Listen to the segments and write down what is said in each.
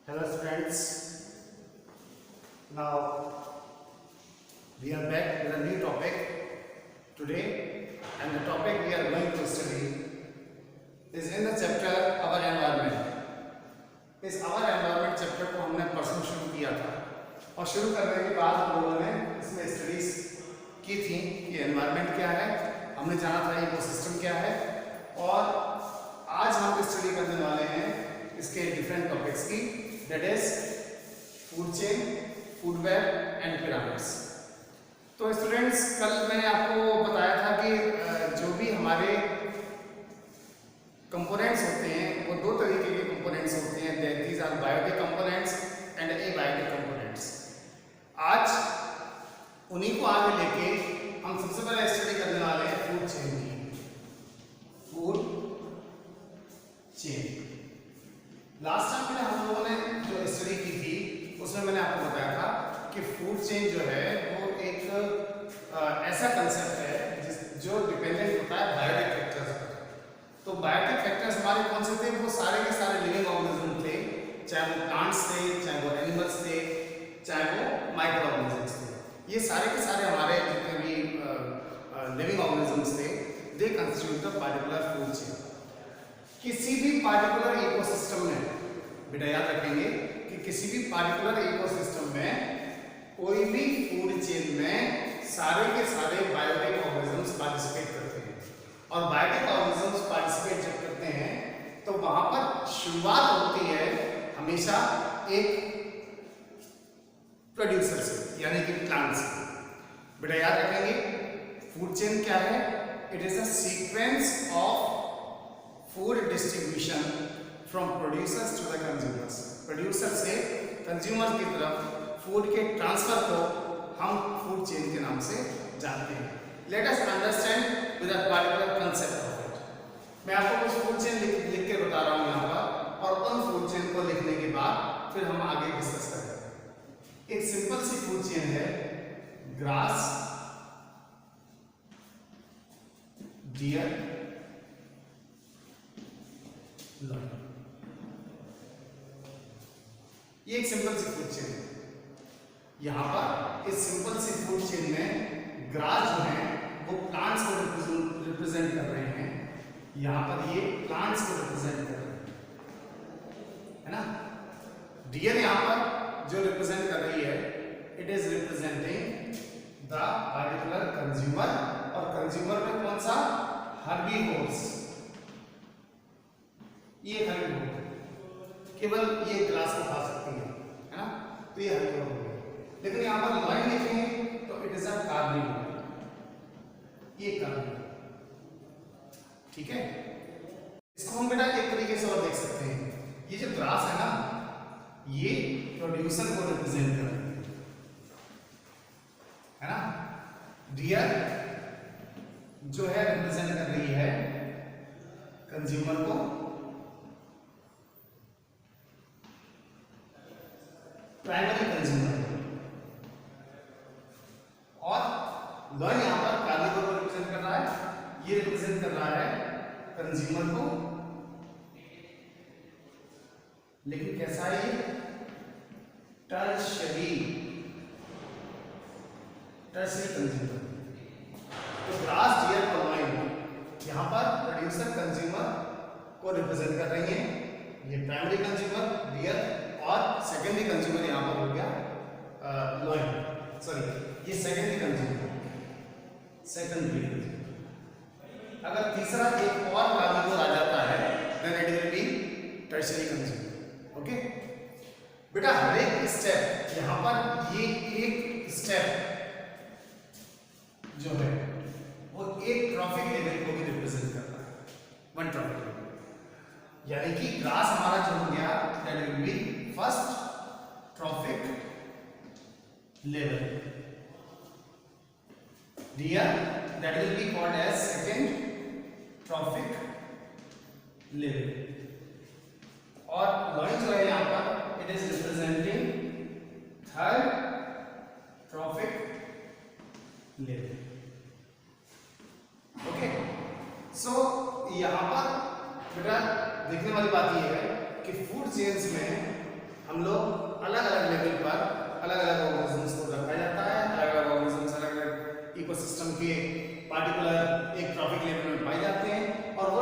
Hello students, now we are back with a new topic today, and the topic we are going to study is in the chapter Our Environment. इस Our Environment chapter को हमने परसों शुरू किया था और शुरू करने के बाद हम लोगों ने इसमें स्टडीज की थी कि एनवायरनमेंट क्या है, हमने जाना था इकोसिस्टम क्या है, और आज हम स्टडी करने वाले हैं इसके डिफरेंट टॉपिक्स की, that is food chain, food web and pyramids. तो स्टूडेंट्स, कल मैंने आपको बताया था कि जो भी हमारे कंपोनेंट्स होते हैं वो दो तरीके के कंपोनेंट्स होते हैं, that these are biotic components and abiotic components. आज उन्हीं को आगे लेके हम सबसे पहले स्टडी करने वाले हैं फूड चेन की, फूड चेन। लास्ट टाइम में हम लोगों ने जो स्टडी की थी उसमें मैंने आपको बताया था कि फूड चेन जो है वो एक ऐसा कंसेप्ट है जो डिपेंडेंट होता है बायोटिक फैक्टर्स पर। तो बायोटिक फैक्टर्स हमारे कौन से थे? वो सारे के सारे लिविंग ऑर्गेनिज्म थे, चाहे वो प्लांट्स थे, चाहे वो एनिमल्स थे, चाहे वो माइक्रो ऑर्गेनिजम्स थे। ये सारे के सारे हमारे जितने भी लिविंग ऑर्गेनिजम्स थे, दे constitute the particular food chain. किसी भी पार्टिकुलर इकोसिस्टम में, बेटा याद रखेंगे कि किसी भी पार्टिकुलर इकोसिस्टम में कोई भी फूड चेन में सारे के सारे बायोटिक ऑर्गेनिजम्स पार्टिसिपेट करते हैं, और बायोटिक ऑर्गेनिजम्स पार्टिसिपेट जब करते हैं तो वहां पर शुरुआत होती है हमेशा एक प्रोड्यूसर से, यानी कि प्लांट से। बेटा याद रखेंगे फूड चेन क्या है? It is a sequence of food distribution from producers to the consumers. Producer से कंज्यूमर की तरफ फूड के ट्रांसफर को हम फूड चेन के नाम से जानते हैं। Late us understand with a particular concept of it. मैं आपको कुछ फूड चेन लिख के बता रहा हूं यहाँ पर, और उन फूड चेन को लिखने के बाद फिर हम आगे डिस्कस करेंगे। एक सिंपल सी फूड चेन है, ग्रास, डियर, लॉयन। ये एक सिंपल सी फूड चेन है। यहां पर इस सिंपल सी फूड चेन में ग्रास जो है वो प्लांट्स को रिप्रेजेंट कर रहे हैं, यहां पर ये प्लांट्स को रिप्रेजेंट कर रहे हैं, है ना। डियर यहां पर जो रिप्रेजेंट कर रही है, it is representing the particular consumer, और कंज्यूमर में कौन सा? हर्बीवोर्स। ये हर्बीवोर केवल ये ग्रास को खा सकती है ना, तो ये हर्बीवोर हो गया। लेकिन यहां पर लॉयन देखेंगे तो इट इज अ कार्निवोर, ये कार्निवोर, ठीक है। इसको हम बेटा एक तरीके से और देख सकते हैं, ये जो ग्रास है ना, ये प्रोड्यूसर को रिप्रेजेंट कर रही है ना। डियर जो है रिप्रेजेंट कर रही है कंज्यूमर को, प्राइमरी कंज्यूमर, और लॉयन यहां पर कार्निवोर को रिप्रेजेंट कर रहा है, ये रिप्रेजेंट कर रहा है कंज्यूमर को। लेकिन कैसा है ये? Tertiary consumer. तो ग्रास, डियर और लॉयन यहां पर प्रोड्यूसर कंज्यूमर को रिप्रेजेंट कर रही है, ये प्राइमरी कंज्यूमर डियर, और सेकेंडरी कंज्यूमर यहां पर हो गया लॉयन, सॉरी ये सेकेंडरी कंज्यूमर। अगर तीसरा एक और कार्निवोर आ जाता है then it will be tertiary consumer. Okay बेटा, हर एक स्टेप यहां पर, ये एक स्टेप जो है वो एक ट्रॉफिक लेवल को भी रिप्रेजेंट करता है, वन ट्रॉफिक लेवल। यानी कि ग्रास हमारा जो हो गया, that will be first trophic level, deer that will be called as second trophic level, और लॉयन जो है यहाँ पर it is representing third trophic level। Okay, so यहाँ पर बेटा देखने वाली बात यह है कि फूड चेन्स में हम लोग अलग अलग लेवल पर अलग अलग ऑर्गेनिजम्स को रखा जाता है, अलग अलग ऑर्गेनिजम्स अलग अलग इकोसिस्टम के पार्टिकुलर एक ट्रॉफिक लेवल में पाए जाते हैं और वो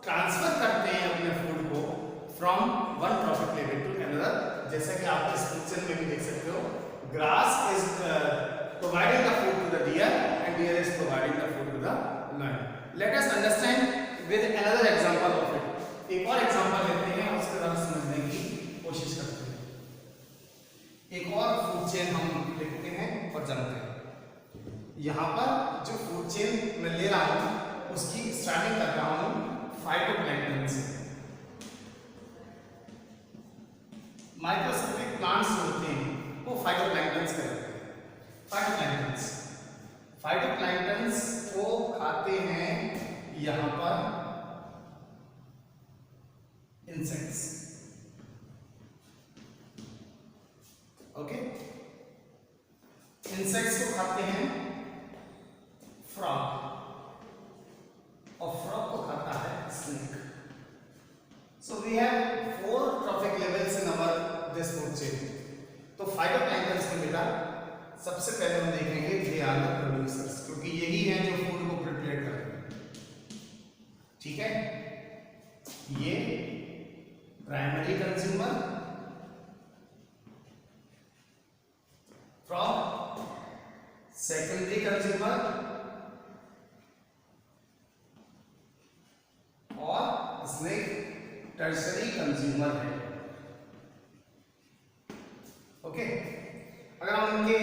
ट्रांसफर करते हैं अपने फूड को from one trophic level to another. जैसा कि आप इस पिक्चर में भी देख सकते हो, grass is providing the food to the deer and deer is providing the food to the man. Let us understand with another example of it. एक और एग्जांपल लेते हैं और उसके बाद समझने की कोशिश करते हैं। एक और फूड चेन हम लिखते हैं और जानते हैं। यहाँ पर जो फूड चेन मैं ले रहा हूँ उसकी स्टार्टिंग कर रहा हूँ फाइटोप्लैंक्टन से। माइक्रोस्कोपिक प्लांट्स जो होते हैं वो फाइटोप्लैंक्टन्स कहलाते हैं। फाइटोप्लैंक्टन्स को खाते हैं यहाँ पर इंसेक्ट्स। ओके, इंसेक्ट्स को खाते हैं फ्रॉग और फ्रॉग को खाता है snake. So we have 4 trophic levels in our this food chain. तो फाइटोप्लैंक्टन्स में बेटा सबसे पहले हम देखेंगे दे आर द प्रोड्यूसर्स, क्योंकि यही है जो फूड को प्रिपेयर करते हैं। ठीक है, ये primary consumer, frog secondary consumer और स्नेक टर्शरी कंज्यूमर है। ओके, अगर हम इनके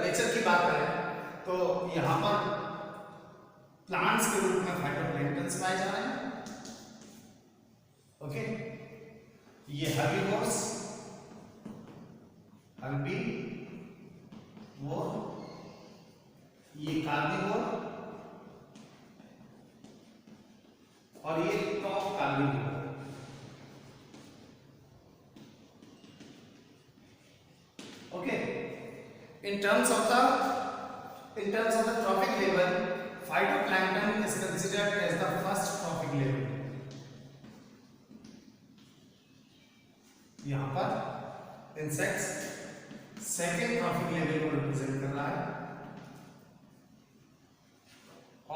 नेचर की बात करें तो यहां पर प्लांट्स के रूप में फाइटोप्लैंक्टन्स पाए जा रहे हैं। ओके, ये हर्बीवोर्स, ये कार्निवोर और ये top carnivore. Okay, in terms of the trophic level, phytoplankton is considered as the first trophic level. यहाँ पर insects second trophic level को represent कर रहा है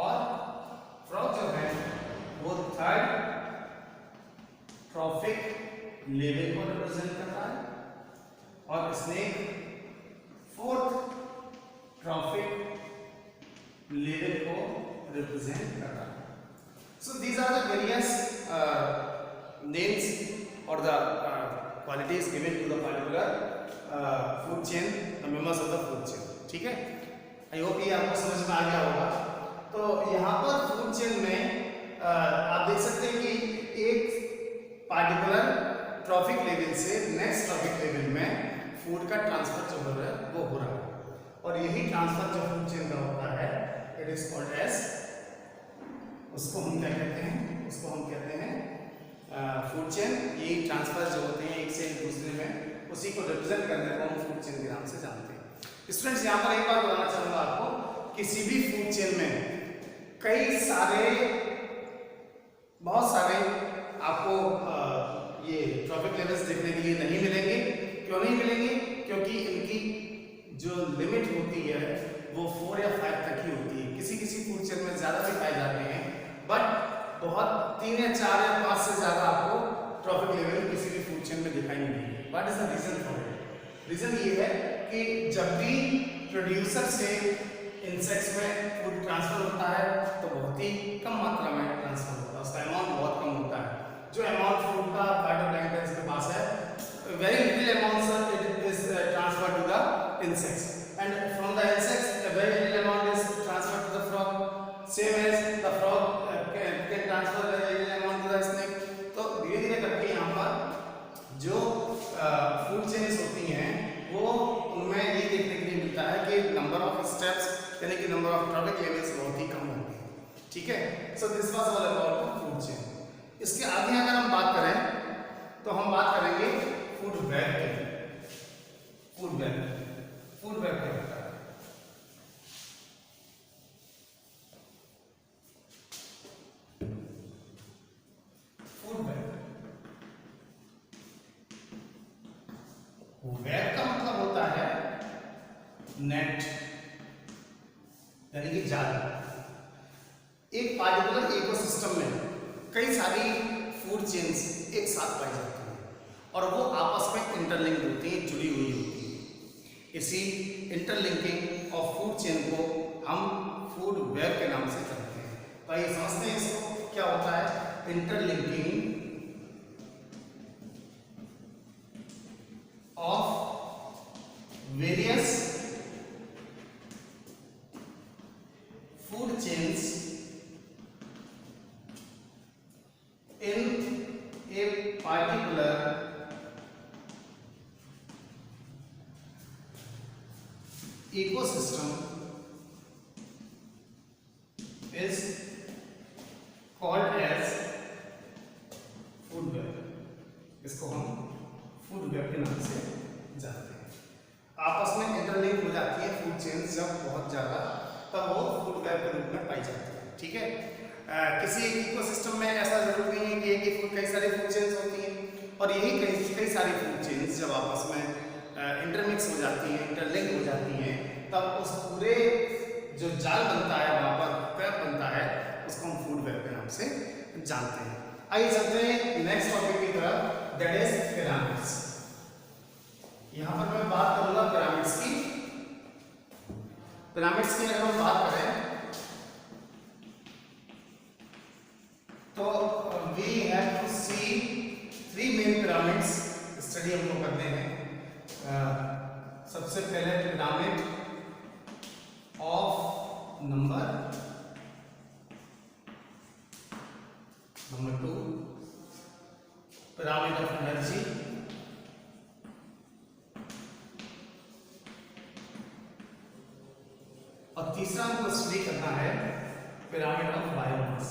और frog जो है वो third trophic level को represent कर रहा है और स्नेक फोर्थ ट्रॉफिक लेवल को रिप्रेजेंट कर रहा है। So these are the various names और the qualities given to the particular food chain, the members of the food chain. ठीक है, आई होप ये आपको समझ में आ गया होगा। तो यहाँ पर फूड चेन में आप देख सकते हैं कि एक पार्टिकुलर ट्रॉफिक लेवल से नेक्स्ट ट्रॉफिक लेवल में फूड का ट्रांसफर जो हो रहा है वो हो रहा है और यही ट्रांसफर जो फूड चेन का होता है इट इज कॉल्ड एज, उसको हम क्या कहते हैं, उसको हम कहते हैं फूड चेन। ये ट्रांसफर जो होते हैं एक से एक दूसरे में, उसी को रिप्रेजेंट करने को हम फूड चेन के नाम से जानते हैं। स्टूडेंट्स, यहाँ पर एक बात बताना चाहूंगा आपको, किसी भी फूड चेन में कई सारे बहुत सारे आपको ये ट्रॉफिक लेवल्स देखने के लिए नहीं मिलेंगे। क्यों नहीं मिलेंगे? क्योंकि इनकी जो लिमिट होती है वो 4 या 5 तक ही होती है। किसी किसी फूड चेन में ज्यादा भी पाए जाते हैं, बट बहुत 3 या 4 या 5 से ज्यादा आपको ट्रॉफिक लेवल किसी भी फूड चेन में दिखाई नहीं देंगे। What is the reason for it? Reason ये है कि जब भी प्रोड्यूसर से इंसेक्ट्स में फूड ट्रांसफर होता है तो बहुत ही कम मात्रा में ट्रांसफर होता है, उसका अमाउंट बहुत कम होता है। जो अमाउंट फूड का फाइटोप्लैंक्टन के पास है, very little amount sir, it is transferred to the insects, and from the insects a very little amount is transferred to the frog, same as the frog can transfer a very little amount to the snake. तो धीरे धीरे करके यहाँ पर जो food chains होती हैं वो उनमें ये देखने के लिए मिलता है कि नंबर ऑफ स्टेप्स यानी कि नंबर ऑफ ट्रॉफिक लेवल्स बहुत ही कम होते हैं। ठीक है, so this was all about the food chain. इसके आगे अगर हम बात करें तो हम बात करेंगे फूड वेब की। फूड वेब क्या होता है? फूड वेब वेब का मतलब होता है नेट, यानी कि जाल। एक पार्टिकुलर इकोसिस्टम में कई सारी फूड चेन्स एक साथ पाई जाती हैं और वो आपस में इंटरलिंक होती हैं, जुड़ी हुई होती हैं। इसी इंटरलिंकिंग ऑफ फूड चेन को हम फूड वेब के नाम से जानते हैं। तो आइए समझते हैं इसको क्या होता है interlinking of various food chains in a particular ecosystem is called as food web। इसको हम फूड वेब के नाम से जानते हैं। आपस में इंटरलिंक हो जाती है फूड चेन्स जब बहुत ज्यादा, तब वो फूड वेब के रूप में पाई जाती है। ठीक है, किसी एक इकोसिस्टम में ऐसा जरूर नहीं है कि एक ही कई सारी फूड चेन्स होती हैं, और यही कई सारी फूड चेन्स जब आपस में इंटरमिक्स हो जाती हैं, इंटरलिंक हो जाती हैं, तब उस पूरे जो जाल बनता है, वहाँ पर वेब बनता है, उसको हम फूड वेब के नाम से जानते हैं। आइए चलते हैं नेक्स्ट टॉपिक की तरफ, दैट इज पिरामिड्स। यहाँ पर मैं बात करूंगा पिरामिड्स की। पिरामिड्स की अगर हम बात करें तो we have to see 3 main pyramids study हमको करते हैं। सबसे पहले pyramid of number 2 pyramid of energy, और तीसरा हमको स्टडी करना है पिरामिड ऑफ बायोमास।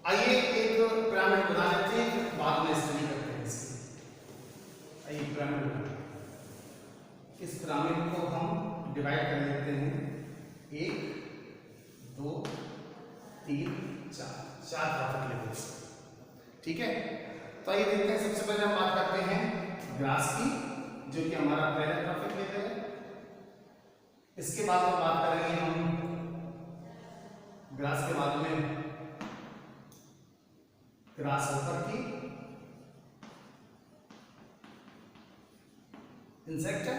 आइए एक पिरामिड बना लेते हैं, फिर बाद में स्टडी करते हैं इसकी। आइए पिरामिड बनाते हैं। इस पिरामिड को हम डिवाइड कर लेते हैं 1 2 3 4 ट्रॉफिक लेवल्स। ठीक है, तो आइए देखते हैं। सबसे पहले हम बात करते हैं ग्रास की, जो कि हमारा पहला ट्रॉफिक लेवल है। इसके बाद में बात करेंगे हम ग्रास के बाद में ग्रास ऊपर की, इंसेक्ट है।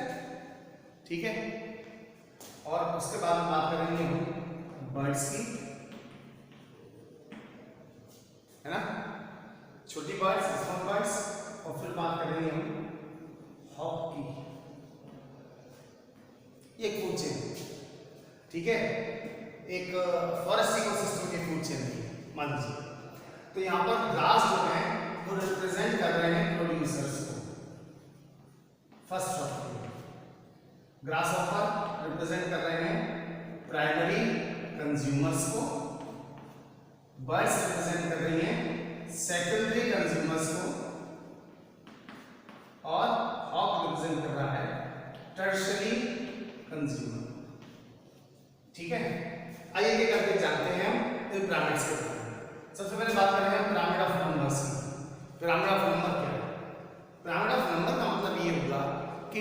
ठीक है, और उसके बाद हम बात करेंगे हम बर्ड्स की, है ना, छोटी बर्ड्स, स्मॉल बर्ड्स, और फिर बात करेंगे हम हॉक की। ये फूड चेन, ठीक है, एक फॉरेस्ट इकोसिस्टम की फूड चेन है, मान लीजिए। तो यहाँ पर ग्रास जो है वो रिप्रेजेंट कर रहे हैं प्रोड्यूसर्स को। First of grass hopper represent कर रहे हैं प्राइमरी कंज्यूमर्स को, बर्ड्स रिप्रेजेंट कर रही हैं सेकेंडरी कंज्यूमर्स को, और हॉक रिप्रेजेंट कर रहा है टर्शरी कंज्यूमर। ठीक है, आइए ये करके जानते हैं हम इन पिरामिड्स के बारे में। सबसे पहले बात करेंगे पिरामिड ऑफ नंबर्स की। पिरामिड ऑफ नंबर क्या है? पिरामिड ऑफ नंबर का मतलब ये होगा कि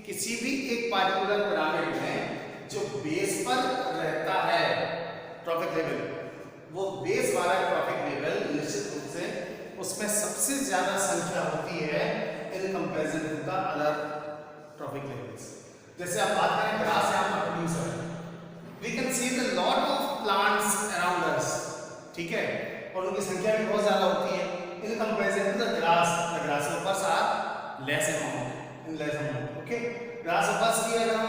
किसी भी एक पार्टिकुलर पिरामिड में जो बेस पर रहता है ट्रॉफिक लेवल, वो बेस वाला ट्रॉफिक लेवल निश्चित रूप से उसमें सबसे ज्यादा संख्या होती है in comparison to the other trophic levels. जैसे आप बात करें ग्रास यहाँ पर प्रोड्यूसर है, we can see the lot of plants around us, ठीक है, और उनकी संख्या भी बहुत ज्यादा होती है in comparison to the grass ऊपर साथ less amount in less amount. Okay, grass ऊपर की अगर हम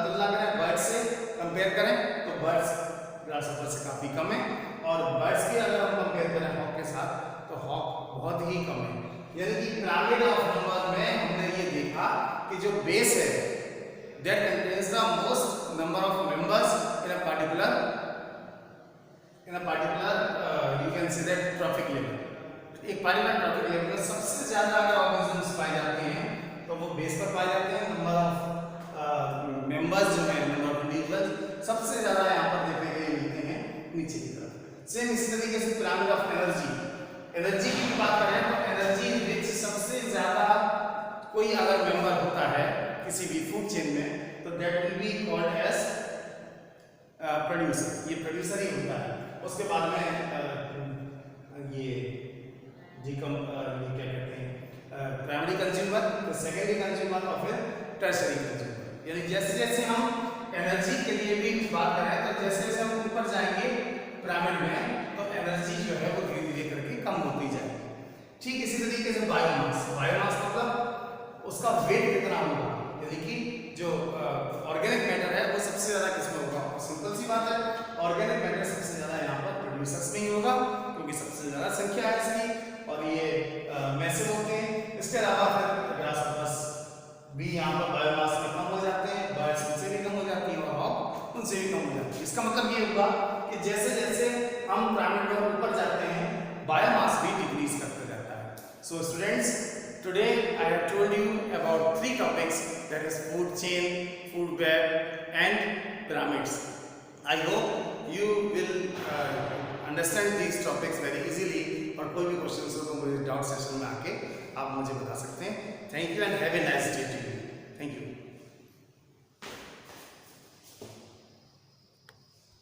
तुलना करें बर्ड्स से कंपेयर करें तो बर्ड्स ग्रास ऊपर से काफी कम है, और बर्ड्स की अगर हम कंपेयर करें हॉक के साथ तो हॉक बहुत ही कम है। यानी कि पिरामिड ऑफ नंबर में हमने ये देखा कि जो बेस है that contains the most number of members in a particular you can say that trophic level। एक पार्टिकुलर ट्रॉफिक लेवल में सबसे ज्यादा अगर ऑर्गेनिजम्स पाए जाते हैं तो वो बेस पर पाए जाते हैं। नंबर ऑफ मेंबर्स जो है, नंबर ऑफ इंडिविजुअल्स सबसे ज्यादा यहाँ पर देखने के लिए मिलते हैं नीचे की तरफ। सेम इसी तरीके से पिरामिड ऑफ एनर्जी, एनर्जी की बात करें तो एनर्जी रिच सबसे ज्यादा कोई अगर मेंबर होता है किसी भी फूड चेन में तो that will be called as producer, ये प्रोड्यूसर ही होता है। उसके बाद में ये क्या कहते हैं प्राइमरी कंज्यूमर, तो सेकेंडरी कंज्यूमर और फिर टर्शरी कंज्यूमर। यानी जैसे जैसे हम एनर्जी के लिए भी बात करें तो जैसे जैसे हम ऊपर जाएंगे पिरामिड में तो एनर्जी जो है वो धीरे धीरे करके कम होती जाएगी। ठीक इसी तरीके से बायोमास, बायोमास मतलब उसका वेट कितना होगा, यानी कि जो ऑर्गेनिक मैटर है वो सबसे ज्यादा किसमें होगा। सिंपल सी बात है, ऑर्गेनिक मैटर सबसे ज्यादा यहाँ पर प्रोड्यूसर्स में ही होगा क्योंकि सबसे ज्यादा संख्या है इसकी और ये मैसिव होते हैं। इसके अलावा फिर ग्रासहोपर्स भी यहाँ पर बायोमास में कम हो जाते हैं, बर्ड्स उनसे भी कम हो जाती है और हॉक उनसे भी कम हो जाती है। इसका मतलब ये हुआ कि जैसे जैसे हम पिरामिड में ऊपर जाते हैं बायोमास भी डिक्रीज करते रहता है। So students, today I have told you about 3 topics, that is food chain, food web and pyramids. I hope you will understand these topics very easily और कोई भी क्वेश्चन हो तो मुझे डाउट सेशन में आके आप मुझे बता सकते हैं। Thank you and have a nice day to you. Thank you.